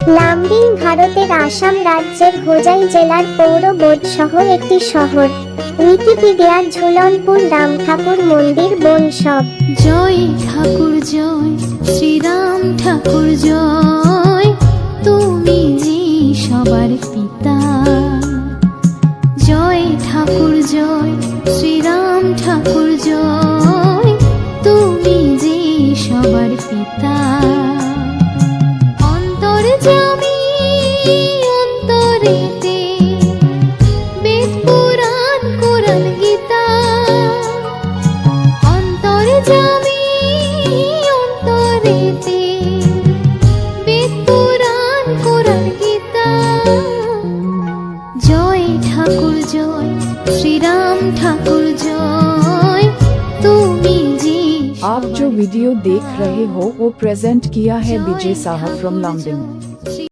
লামডিং ভারতের আসাম রাজ্যের হোজাই জেলার পৌর বোর্ড সহ একটি শহর। উইকিপিডিয়া ঝুলনপুর রাম ঠাকুর মন্দির বন সব। জয় ঠাকুর জয়, শ্রীরাম ঠাকুর জয়, তুমি যে সবার পিতা। জয় ঠাকুর জয়, শ্রীরাম ঠাকুর জয়, তুমি যে সবার পিতা। অন্তর্যামী অন্তরেতে বেদ পুরাণ কোরআন গীতা। অন্তর্যামী অন্তরেতে বেদ পুরাণ কোরআন গীতা। জয় ঠাকুর জয়, শ্রীরাম ঠাকুর জয়, তুমি जी। आप जो वीडियो देख रहे हो वो प्रेजेंट किया है विजय साहब फ्रॉम लामडिंग।